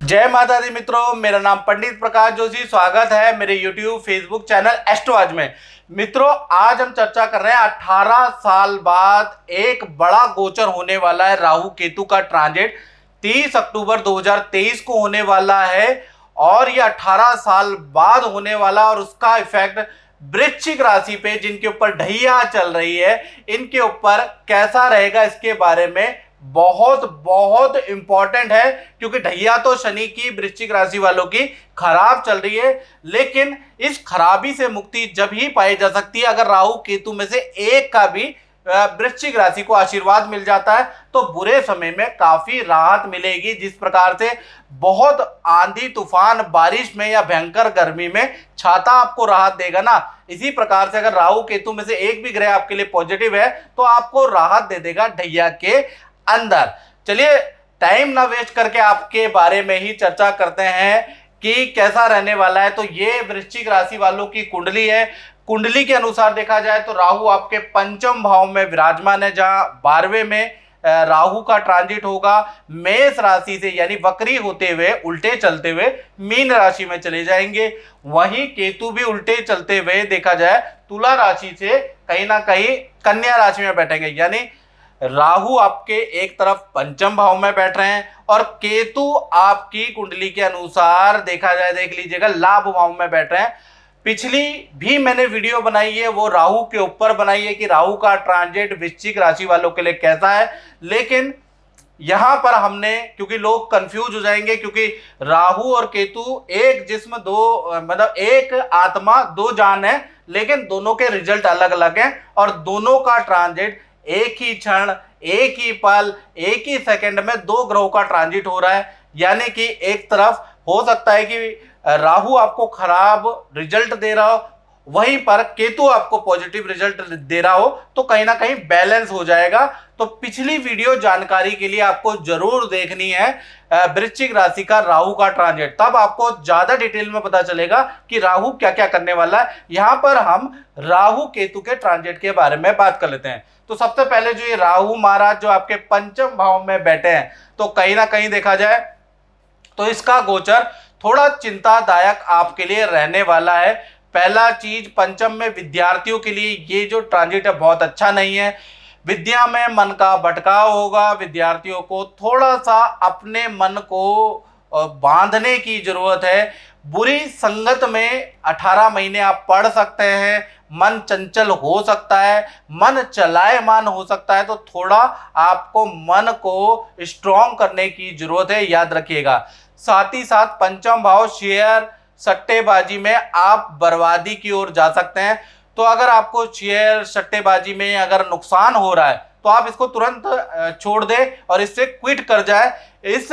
जय माता दी मित्रों, मेरा नाम पंडित प्रकाश जोशी। स्वागत है मेरे YouTube फेसबुक चैनल एस्ट्रो आज में। मित्रों, आज हम चर्चा कर रहे हैं 18 साल बाद एक बड़ा गोचर होने वाला है। राहु केतु का ट्रांजिट 30 अक्टूबर 2023 को होने वाला है और ये 18 साल बाद होने वाला और उसका इफेक्ट वृश्चिक राशि पे, जिनके ऊपर ढैया चल रही है, इनके ऊपर कैसा रहेगा इसके बारे में बहुत बहुत इंपॉर्टेंट है। क्योंकि ढैया तो शनि की वृश्चिक राशि वालों की खराब चल रही है, लेकिन इस खराबी से मुक्ति जब ही पाई जा सकती है अगर राहु केतु में से एक का भी वृश्चिक राशि को आशीर्वाद मिल जाता है तो बुरे समय में काफी राहत मिलेगी। जिस प्रकार से बहुत आंधी तूफान बारिश में या भयंकर गर्मी में छाता आपको राहत देगा ना, इसी प्रकार से अगर राहु केतु में से एक भी ग्रह आपके लिए पॉजिटिव है तो आपको राहत दे देगा ढैया के अंदर। चलिए टाइम ना वेस्ट करके आपके बारे में ही चर्चा करते हैं कि कैसा रहने वाला है। तो ये वृश्चिक राशि वालों की कुंडली है। कुंडली के अनुसार देखा जाए तो राहु आपके पंचम भाव में विराजमान है, जहां 12वें में राहु का ट्रांजिट होगा। मेष राशि से यानी वक्री होते हुए उल्टे चलते हुए मीन राशि में चले जाएंगे। वहीं केतु भी उल्टे चलते हुए देखा जाए तुला राशि से कहीं ना कहीं कन्या राशि में बैठेंगे। यानी राहु आपके एक तरफ पंचम भाव में बैठ रहे हैं और केतु आपकी कुंडली के अनुसार देखा जाए, देख लीजिएगा, लाभ भाव में बैठ रहे हैं। पिछली भी मैंने वीडियो बनाई है, वो राहु के ऊपर बनाई है कि राहु का ट्रांजिट वृश्चिक राशि वालों के लिए कैसा है। लेकिन यहां पर हमने, क्योंकि लोग कंफ्यूज हो जाएंगे, क्योंकि राहु और केतु एक जिस्म दो, मतलब एक आत्मा दो जान है, लेकिन दोनों के रिजल्ट अलग अलग हैं और दोनों का ट्रांजिट एक ही क्षण, एक ही पल, एक ही सेकंड में दो ग्रहों का ट्रांजिट हो रहा है। यानी कि एक तरफ हो सकता है कि राहु आपको खराब रिजल्ट दे रहा हो, वहीं पर केतु आपको पॉजिटिव रिजल्ट दे रहा हो, तो कहीं ना कहीं बैलेंस हो जाएगा। तो पिछली वीडियो जानकारी के लिए आपको जरूर देखनी है, वृश्चिक राशि का राहु का ट्रांजिट, तब आपको ज्यादा डिटेल में पता चलेगा कि राहु क्या क्या करने वाला है। यहां पर हम राहु केतु के ट्रांजिट के बारे में बात कर लेते हैं। तो सबसे पहले जो ये राहु महाराज जो आपके पंचम भाव में बैठे हैं, तो कहीं ना कहीं देखा जाए तो इसका गोचर थोड़ा चिंतादायक आपके लिए रहने वाला है। पहला चीज, पंचम में विद्यार्थियों के लिए ये जो ट्रांजिट है बहुत अच्छा नहीं है। विद्या में मन का भटकाव होगा। विद्यार्थियों को थोड़ा सा अपने मन को बांधने की जरूरत है। बुरी संगत में 18 महीने आप पढ़ सकते हैं। मन चंचल हो सकता है, मन चलायमान हो सकता है, तो थोड़ा आपको मन को स्ट्रॉन्ग करने की जरूरत है, याद रखिएगा। साथ ही साथ पंचम भाव शेयर सट्टेबाजी में आप बर्बादी की ओर जा सकते हैं। तो अगर आपको शेयर सट्टेबाजी में अगर नुकसान हो रहा है तो आप इसको तुरंत छोड़ दें और इससे क्विट कर जाए। इस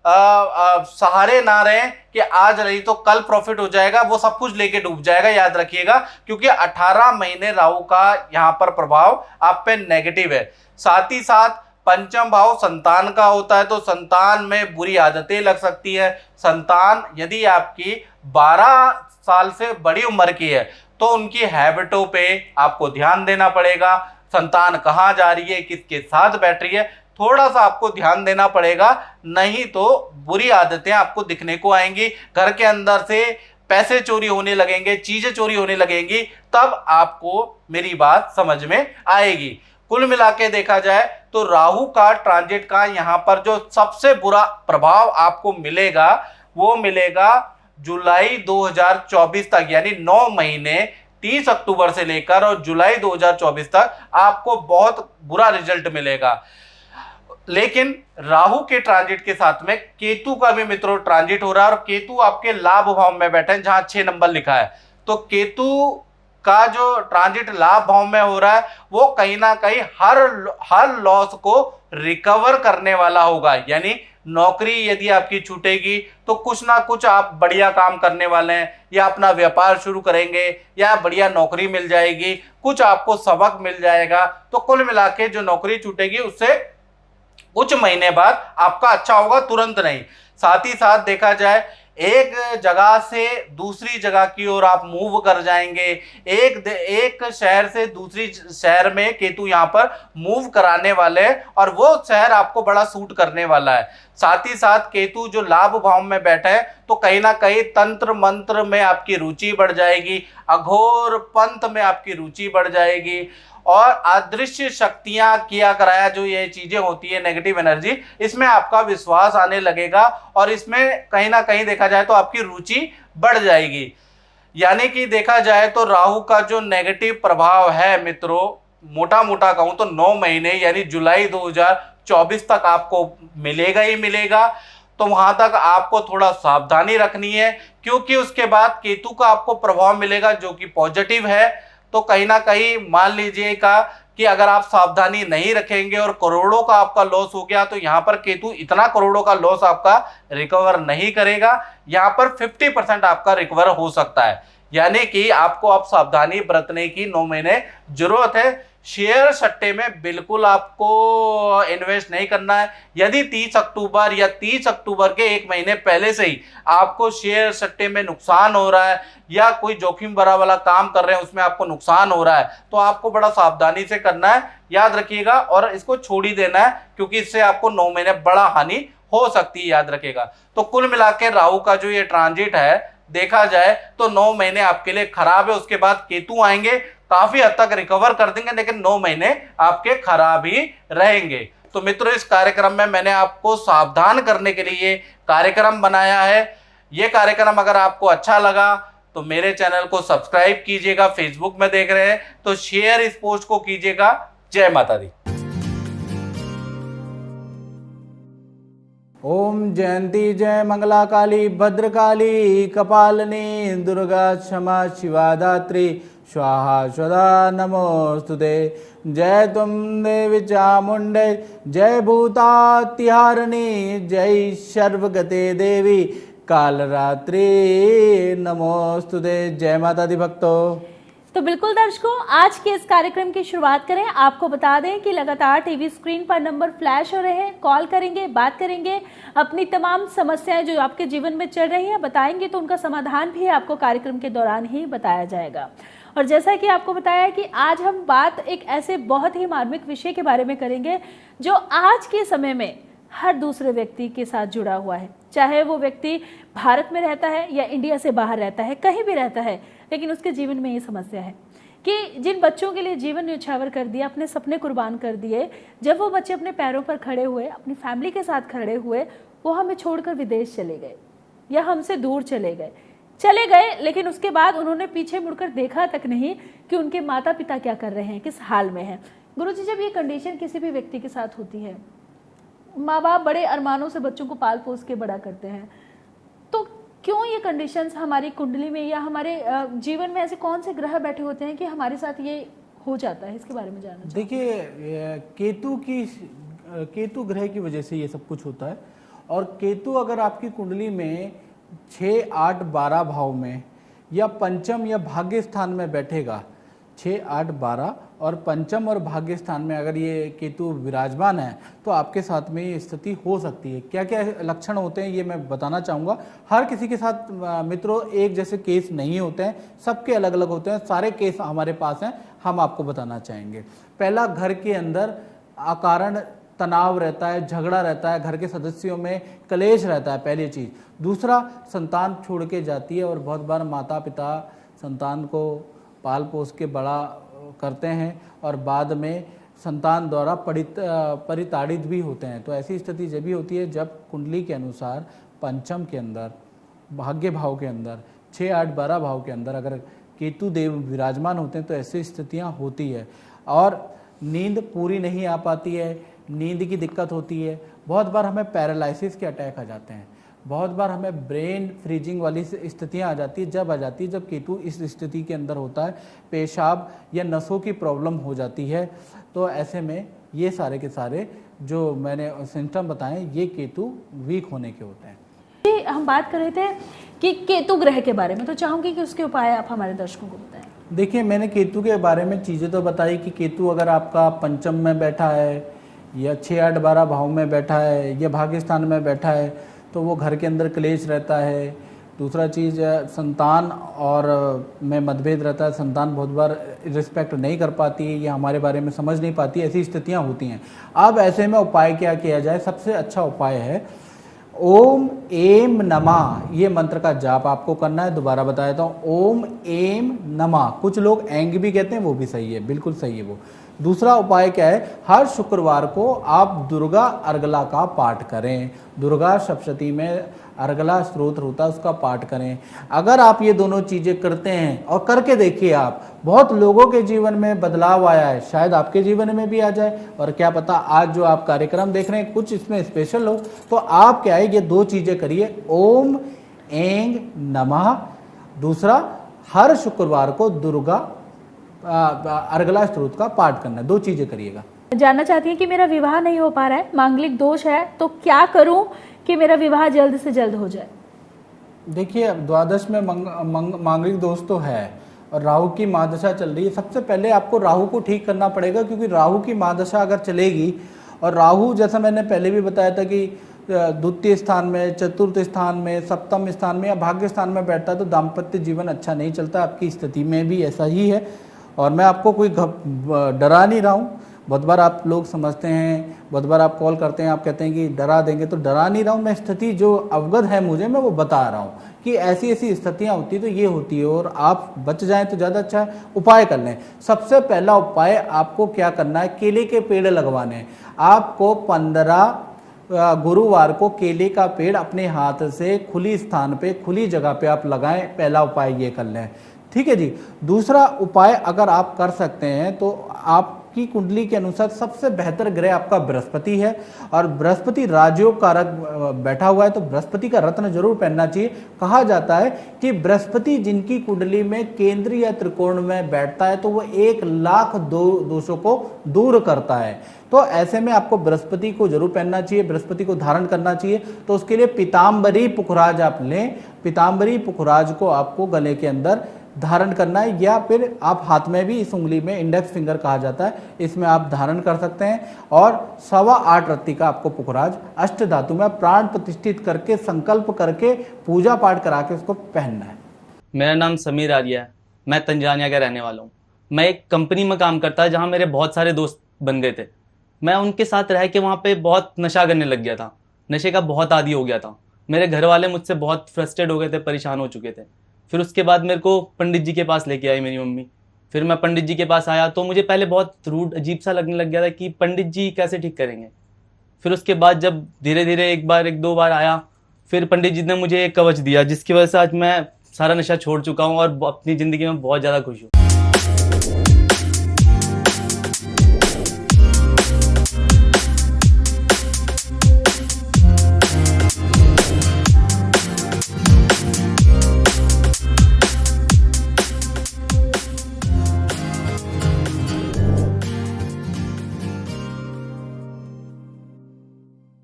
सहारे ना रहें कि आज रही तो कल प्रॉफिट हो जाएगा, वो सब कुछ लेके डूब जाएगा, याद रखिएगा। क्योंकि 18 महीने राहु का यहां पर प्रभाव आप पे नेगेटिव है। साथ ही साथ पंचम भाव संतान का होता है, तो संतान में बुरी आदतें लग सकती है। संतान यदि आपकी 12 साल से बड़ी उम्र की है तो उनकी हैबिटों पे आपको ध्यान देना पड़ेगा। संतान कहाँ जा रही है, किसके साथ बैठ रही है, थोड़ा सा आपको ध्यान देना पड़ेगा, नहीं तो बुरी आदतें आपको दिखने को आएंगी। घर के अंदर से पैसे चोरी होने लगेंगे, चीजें चोरी होने लगेंगी, तब आपको मेरी बात समझ में आएगी। कुल मिला के देखा जाए तो राहु का ट्रांजिट का यहाँ पर जो सबसे बुरा प्रभाव आपको मिलेगा वो मिलेगा जुलाई 2024 तक, यानी 9 महीने 30 अक्टूबर से लेकर और जुलाई 2024 तक आपको बहुत बुरा रिजल्ट मिलेगा। लेकिन राहु के ट्रांजिट के साथ में केतु का भी मित्रों ट्रांजिट हो रहा है और केतु आपके लाभ भाव में बैठे हैं, जहां 6 नंबर लिखा है। तो केतु का जो ट्रांजिट लाभ भाव में हो रहा है वो कहीं ना कहीं हर लॉस को रिकवर करने वाला होगा। यानी नौकरी यदि आपकी छूटेगी तो कुछ ना कुछ आप बढ़िया काम करने वाले हैं, या अपना व्यापार शुरू करेंगे, या बढ़िया नौकरी मिल जाएगी, कुछ आपको सबक मिल जाएगा। तो कुल मिला के जो नौकरी छूटेगी उससे कुछ महीने बाद आपका अच्छा होगा, तुरंत नहीं। साथ ही साथ देखा जाए एक जगह से दूसरी जगह की ओर आप मूव कर जाएंगे। एक शहर से दूसरी शहर में केतु यहाँ पर मूव कराने वाले हैं और वो शहर आपको बड़ा सूट करने वाला है। साथ ही साथ केतु जो लाभ भाव में बैठा है तो कहीं ना कहीं तंत्र मंत्र में आपकी रुचि बढ़ जाएगी, अघोर पंथ में आपकी रुचि बढ़ जाएगी और अदृश्य शक्तियां किया कराया जो ये चीजें होती है नेगेटिव एनर्जी, इसमें आपका विश्वास आने लगेगा और इसमें कहीं ना कहीं देखा जाए तो आपकी रुचि बढ़ जाएगी। यानी कि देखा जाए तो राहु का जो नेगेटिव प्रभाव है मित्रों, मोटा मोटा कहूं तो 9 महीने यानी जुलाई 2024 तक आपको मिलेगा ही मिलेगा। तो वहां तक आपको थोड़ा सावधानी रखनी है क्योंकि उसके बाद केतु का आपको प्रभाव मिलेगा जो कि पॉजिटिव है। तो कहीं ना कहीं मान लीजिएगा कि अगर आप सावधानी नहीं रखेंगे और करोड़ों का आपका लॉस हो गया तो यहाँ पर केतु इतना करोड़ों का लॉस आपका रिकवर नहीं करेगा, यहाँ पर 50% आपका रिकवर हो सकता है। यानी कि आपको अब सावधानी बरतने की 9 महीने जरूरत है। शेयर सट्टे में बिल्कुल आपको इन्वेस्ट नहीं करना है। यदि 30 अक्टूबर या 30 अक्टूबर के 1 महीने पहले से ही आपको शेयर सट्टे में नुकसान हो रहा है या कोई जोखिम भरा वाला काम कर रहे हैं उसमें आपको नुकसान हो रहा है तो आपको बड़ा सावधानी से करना है, याद रखिएगा, और इसको छोड़ ही देना है क्योंकि इससे आपको 9 महीने बड़ा हानि हो सकती है, याद रखिएगा। तो कुल मिला के राहु का जो ये ट्रांजिट है देखा जाए तो 9 महीने आपके लिए खराब है। उसके बाद केतु आएंगे, काफी हद तक रिकवर कर देंगे, लेकिन 9 महीने आपके खराब ही रहेंगे। तो मित्रों इस कार्यक्रम में मैंने आपको सावधान करने के लिए कार्यक्रम बनाया है। ये कार्यक्रम अगर आपको अच्छा लगा तो मेरे चैनल को सब्सक्राइब कीजिएगा। फेसबुक में देख रहे हैं तो शेयर इस पोस्ट को कीजिएगा। जय माता दी। ओम जयंती जय मंगला काली भद्रकाली कपालिनी दुर्गा क्षमा शिवा दात्री स्वाहा स्वधा नमोस्तुते। जय तुम देवी चामुंडे जय भूतातिहारिणी जय सर्वगते देवी कालरात्रि नमोस्तुते। जय माता दी भक्तों। तो बिल्कुल दर्शकों, आज के इस कार्यक्रम की शुरुआत करें। आपको बता दें कि लगातार टीवी स्क्रीन पर नंबर फ्लैश हो रहे हैं, कॉल करेंगे, बात करेंगे, अपनी तमाम समस्याएं जो आपके जीवन में चल रही हैं बताएंगे तो उनका समाधान भी आपको कार्यक्रम के दौरान ही बताया जाएगा। और जैसा कि आपको बताया कि आज हम बात एक ऐसे बहुत ही मार्मिक विषय के बारे में करेंगे जो आज के समय में हर दूसरे व्यक्ति के साथ जुड़ा हुआ है, चाहे वो व्यक्ति भारत में रहता है या इंडिया से बाहर रहता है, कहीं भी रहता है, लेकिन उसके जीवन में ये समस्या है कि जिन बच्चों के लिए जीवन न्यौछावर कर दिया, अपने सपने कुर्बान कर दिए, जब वो बच्चे अपने पैरों पर खड़े हुए, अपनी फैमिली के साथ खड़े हुए, वो हमें छोड़कर विदेश चले गए या हमसे दूर चले गए, लेकिन उसके बाद उन्होंने पीछे मुड़कर देखा तक नहीं कि उनके माता पिता क्या कर रहे हैं, किस हाल में हैं। गुरुजी, जब ये कंडीशन किसी भी व्यक्ति के साथ होती है, माँ बाप बड़े अरमानों से बच्चों को पाल पोस के बड़ा करते हैं, तो क्यों ये कंडीशंस हमारी कुंडली में या हमारे जीवन में ऐसे कौन से ग्रह बैठे होते हैं कि हमारे साथ ये हो जाता है? इसके बारे में जानना। देखिए, केतु ग्रह की वजह से ये सब कुछ होता है। और केतु अगर आपकी कुंडली में 6, 8, 12 भाव में या पंचम या भाग्य स्थान में बैठेगा, 6, 8, 12 और पंचम और भाग्य स्थान में अगर ये केतु विराजमान है तो आपके साथ में ये स्थिति हो सकती है। क्या क्या लक्षण होते हैं ये मैं बताना चाहूँगा। हर किसी के साथ मित्रों एक जैसे केस नहीं होते हैं, सबके अलग अलग होते हैं। सारे केस हमारे पास हैं, हम आपको बताना चाहेंगे। पहला, घर के अंदर अकारण तनाव रहता है, झगड़ा रहता है, घर के सदस्यों में क्लेश रहता है, पहली चीज़। दूसरा, संतान छोड़ के जाती है और बहुत बार माता पिता संतान को पाल पोस के बड़ा करते हैं और बाद में संतान द्वारा परिताड़ित भी होते हैं। तो ऐसी स्थिति जब भी होती है जब कुंडली के अनुसार पंचम के अंदर, भाग्य भाव के अंदर, 6, 8, 12 भाव के अंदर अगर केतु देव विराजमान होते हैं तो ऐसी स्थितियां होती है। और नींद पूरी नहीं आ पाती है, नींद की दिक्कत होती है, बहुत बार हमें पैरालिसिस के अटैक आ जाते हैं, बहुत बार हमें ब्रेन फ्रीजिंग वाली स्थितियां आ जाती है। जब आ जाती है जब केतु इस स्थिति के अंदर होता है, पेशाब या नसों की प्रॉब्लम हो जाती है। तो ऐसे में ये सारे के सारे जो मैंने सिम्टम बताएं ये केतु वीक होने के होते हैं। हम बात कर रहे थे कि केतु ग्रह के बारे में, तो चाहूंगी कि उसके उपाय आप हमारे दर्शकों को बताएं। देखिए, मैंने केतु के बारे में चीज़ें तो बताई कि केतु अगर आपका पंचम में बैठा है या 6, 8, 12 भाव में बैठा है या भाग्य स्थान में बैठा है तो वो घर के अंदर क्लेश रहता है दूसरा चीज़ संतान और में मतभेद रहता है, संतान बहुत बार रिस्पेक्ट नहीं कर पाती है या हमारे बारे में समझ नहीं पाती, ऐसी स्थितियां होती हैं। अब ऐसे में उपाय क्या किया जाए? सबसे अच्छा उपाय है ओम एम नमः, ये मंत्र का जाप आपको करना है। दोबारा बता देता हूँ, ओम एम नमः। कुछ लोग एंग भी कहते हैं, वो भी सही है, बिल्कुल सही है वो। दूसरा उपाय क्या है? हर शुक्रवार को आप दुर्गा अर्गला का पाठ करें। दुर्गा सप्तशती में अर्गला स्तोत्र होता है, उसका पाठ करें। अगर आप ये दोनों चीज़ें करते हैं और करके देखिए, आप बहुत लोगों के जीवन में बदलाव आया है, शायद आपके जीवन में भी आ जाए। और क्या पता आज जो आप कार्यक्रम देख रहे हैं कुछ इसमें स्पेशल हो, तो आप क्या है ये दो चीज़ें करिए, ओम एंग नमः। दूसरा, हर शुक्रवार को दुर्गा अर्गला स्तोत्र का पाठ करना है। दो चीज़ें करिएगा। जानना चाहती हैं कि मेरा विवाह नहीं हो पा रहा है, मांगलिक दोष है, तो क्या करूं कि मेरा विवाह जल्द से जल्द हो जाए? देखिए, द्वादश में मांगलिक दोष तो है और राहु की महादशा चल रही है। सबसे पहले आपको राहु को ठीक करना पड़ेगा, क्योंकि राहु की महादशा अगर चलेगी, और राहु जैसा मैंने पहले भी बताया था कि द्वितीय स्थान में, चतुर्थ स्थान में, सप्तम स्थान में या भाग्य स्थान में बैठता है तो दाम्पत्य जीवन अच्छा नहीं चलता। आपकी स्थिति में भी ऐसा ही है। और मैं आपको कोई डरा नहीं रहा हूँ। बहुत बार आप लोग समझते हैं, बहुत बार आप कॉल करते हैं, आप कहते हैं कि डरा देंगे, तो डरा नहीं रहा हूँ मैं। स्थिति जो अवगत है मुझे, मैं वो बता रहा हूँ कि ऐसी ऐसी स्थितियाँ होती है तो ये होती है, और आप बच जाएं तो ज़्यादा अच्छा है। उपाय कर लें। सबसे पहला उपाय आपको क्या करना है? केले के पेड़ लगवाने हैं। आपको 15 गुरुवार को केले का पेड़ अपने हाथ से खुली स्थान पे, खुली जगह पे आप लगाएं। पहला उपाय ये कर लें, ठीक है जी। दूसरा उपाय अगर आप कर सकते हैं तो आपकी कुंडली के अनुसार सबसे बेहतर ग्रह आपका बृहस्पति है, और बृहस्पति राजयोग कारक बैठा हुआ है, तो बृहस्पति का रत्न जरूर पहनना चाहिए। कहा जाता है कि बृहस्पति जिनकी कुंडली में केंद्र या त्रिकोण में बैठता है तो वो 1,00,000 दोषों को दूर करता है। तो ऐसे में आपको बृहस्पति को जरूर पहनना चाहिए, बृहस्पति को धारण करना चाहिए। तो उसके लिए पीताम्बरी पुखराज आप लें। पीताम्बरी पुखराज को आपको गले के अंदर धारण करना है, या फिर आप हाथ में भी, इस उंगली में इंडेक्स फिंगर कहा जाता है, इसमें आप धारण कर सकते हैं। और 8.25 रत्ती का आपको पुखराज अष्ट धातु में प्राण प्रतिष्ठित करके, संकल्प करके, पूजा पाठ करा के उसको पहनना है। मेरा नाम समीर आर्या है। मैं तंजानिया का रहने वाला हूँ। मैं एक कंपनी में काम करता है जहाँ मेरे बहुत सारे दोस्त बन गए थे। मैं उनके साथ रह के वहाँ पे बहुत नशा करने लग गया था, नशे का बहुत आदी हो गया था। मेरे घर वाले मुझसे बहुत फ्रस्ट्रेट हो गए थे, परेशान हो चुके थे। फिर उसके बाद मेरे को पंडित जी के पास लेके आई मेरी मम्मी। फिर मैं पंडित जी के पास आया तो मुझे पहले बहुत रूड, अजीब सा लगने लग गया था कि पंडित जी कैसे ठीक करेंगे। फिर उसके बाद जब धीरे धीरे एक दो बार आया, फिर पंडित जी ने मुझे एक कवच दिया, जिसकी वजह से आज मैं सारा नशा छोड़ चुका हूँ और अपनी ज़िंदगी में बहुत ज़्यादा खुश हूँ।